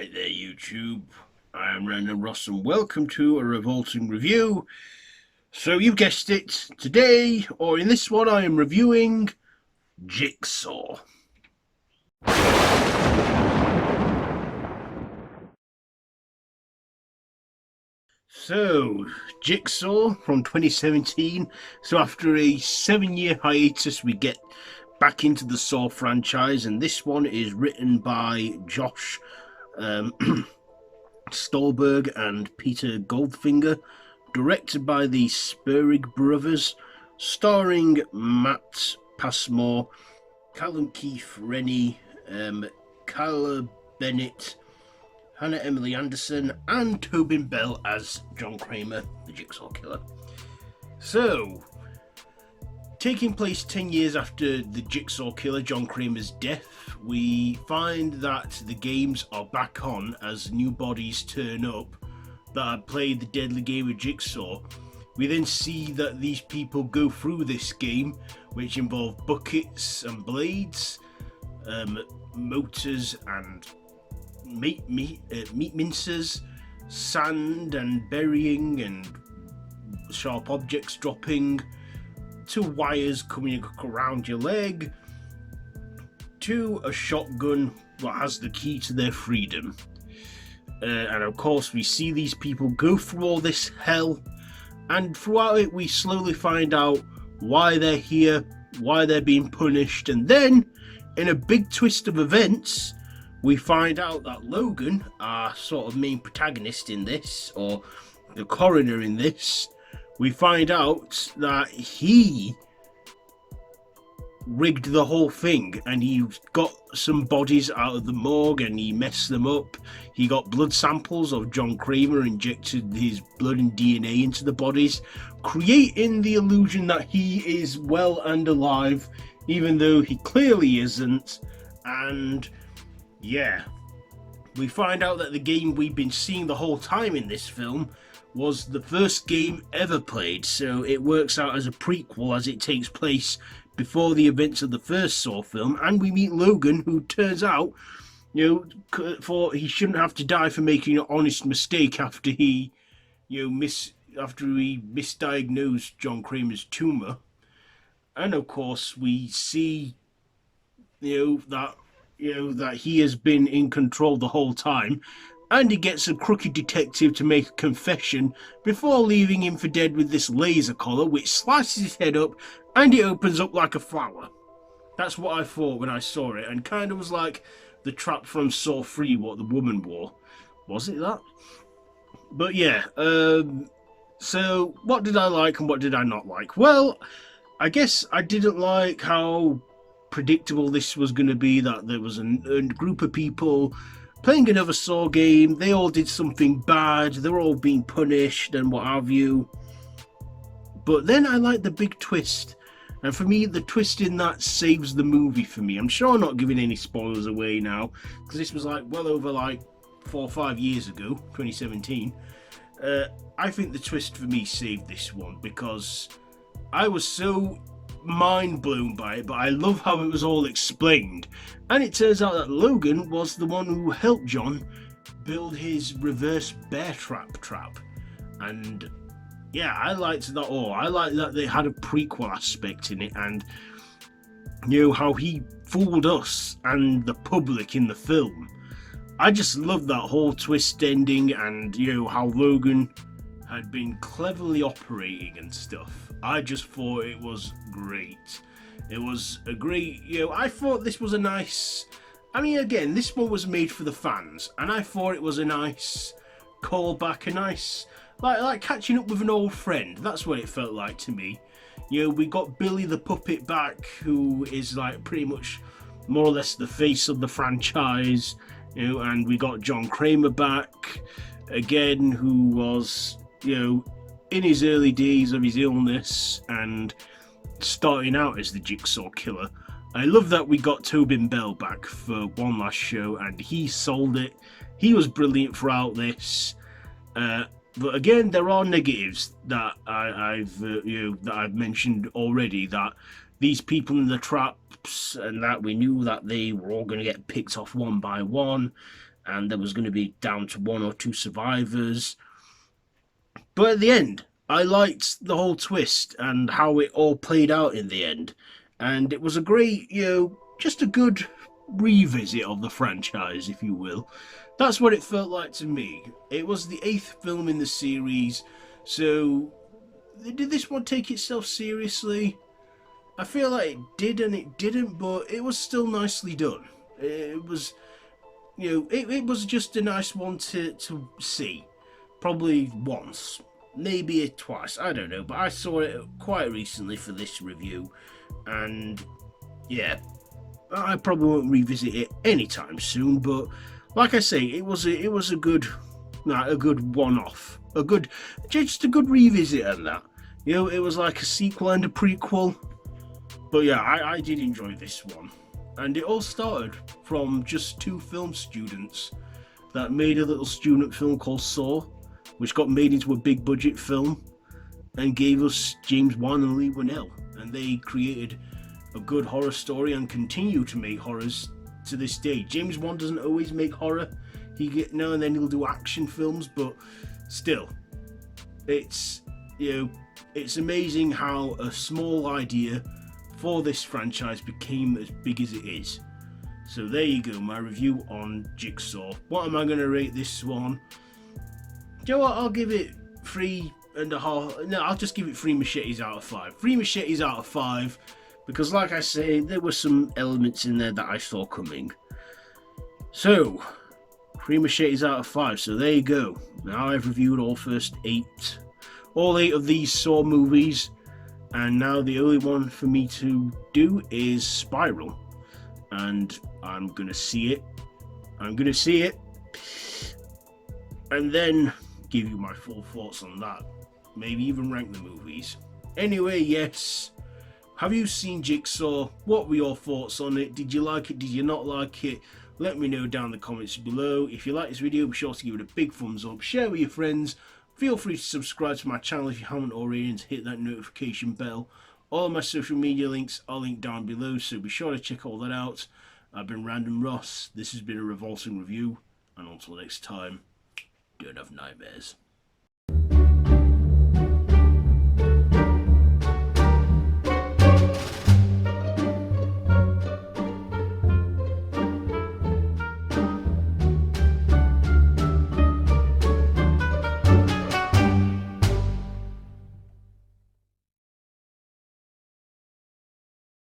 Alright there, YouTube. I am Random Ross and welcome to a Revolting review. So you guessed it, today, or in this one, I am reviewing Jigsaw. So, Jigsaw from 2017. So after a 7-year hiatus, we get back into the Saw franchise, and this one is written by Josh Stolberg and Peter Goldfinger, directed by the Spurrig brothers, starring Matt Passmore, Callum Keith Rennie, Kyla Bennett, Hannah Emily Anderson, and Tobin Bell as John Kramer, the Jigsaw Killer. So, taking place 10 years after the Jigsaw Killer, John Kramer's death, we find that the games are back on as new bodies turn up that had played the deadly game of Jigsaw. We then see that these people go through this game, which involve buckets and blades, motors and meat mincers, sand and burying, and sharp objects dropping, to wires coming around your leg, to a shotgun that has the key to their freedom. And of course we see these people go through all this hell, and throughout it we slowly find out why they're here, why they're being punished, and then in a big twist of events we find out that Logan, our sort of main protagonist in this, or the coroner in this, we find out that he rigged the whole thing, and he got some bodies out of the morgue and he messed them up. He got blood samples of John Kramer, injected his blood and DNA into the bodies, creating the illusion that he is well and alive, even though he clearly isn't. And yeah, we find out that the game we've been seeing the whole time in this film was the first game ever played, so it works out as a prequel as it takes place before the events of the first Saw film. And we meet Logan, who turns out, he shouldn't have to die for making an honest mistake after he, misdiagnosed John Kramer's tumor. And of course, we see, that he has been in control the whole time, and he gets a crooked detective to make a confession before leaving him for dead with this laser collar, which slices his head up and it opens up like a flower. That's what I thought when I saw it, and kind of was like the trap from Saw 3, what the woman wore. Was it that? But yeah, so what did I like and what did I not like? Well, I guess I didn't like how predictable this was going to be, that there was a group of people playing another Saw game, they all did something bad, they were all being punished and what have you. But then I like the big twist, and for me the twist in that saves the movie for me. I'm sure I'm not giving any spoilers away now, because this was well over 4 or 5 years ago, 2017. I think the twist for me saved this one, because I was so mind blown by it, but I love how it was all explained. And it turns out that Logan was the one who helped John build his reverse bear trap. And yeah, I liked that all. I liked that they had a prequel aspect in it, and how he fooled us and the public in the film. I just loved that whole twist ending, and how Logan had been cleverly operating and stuff. I just thought it was great. It was a great, I thought this was a nice, again, this one was made for the fans, and I thought it was a nice callback, a nice, like catching up with an old friend. That's what it felt like to me. We got Billy the Puppet back, who is pretty much more or less the face of the franchise, and we got John Kramer back again, who was, in his early days of his illness and starting out as the Jigsaw Killer. I love that we got Tobin Bell back for one last show, and he sold it. He was brilliant throughout this. But again, there are negatives that I've mentioned already. That these people in the traps, and that we knew that they were all going to get picked off one by one, and there was going to be down to one or two survivors. But at the end, I liked the whole twist and how it all played out in the end. And it was a great, just a good revisit of the franchise, if you will. That's what it felt like to me. It was the eighth film in the series, so did this one take itself seriously? I feel like it did and it didn't, but it was still nicely done. It was, it was just a nice one to see. Probably once, maybe twice, I don't know, but I saw it quite recently for this review, and yeah, I probably won't revisit it anytime soon. But like I say, it was a good, a good one-off, just a good revisit and that. It was like a sequel and a prequel. But yeah, I did enjoy this one, and it all started from just two film students that made a little student film called Saw, which got made into a big budget film and gave us James Wan and Lee Winnell, and they created a good horror story and continue to make horrors to this day. James Wan doesn't always make horror. Now and then he'll do action films, but still, it's it's amazing how a small idea for this franchise became as big as it is. So there you go, my review on Jigsaw. What am I going to rate this one? You know what? I'll give it 3.5. No, I'll just give it 3 machetes out of 5. 3 machetes out of 5, because like I say, there were some elements in there that I saw coming. So 3 machetes out of 5. So there you go. Now I've reviewed all 8 of these Saw movies, and now the only one for me to do is Spiral, and I'm gonna see it. And then give you my full thoughts on that. Maybe even rank the movies. Anyway, yes. Have you seen Jigsaw? What were your thoughts on it? Did you like it? Did you not like it? Let me know down in the comments below. If you like this video, be sure to give it a big thumbs up. Share with your friends. Feel free to subscribe to my channel if you haven't already, and to hit that notification bell. All of my social media links are linked down below, so be sure to check all that out. I've been Random Ross. This has been a Revolting review, and until next time, don't have nightmares.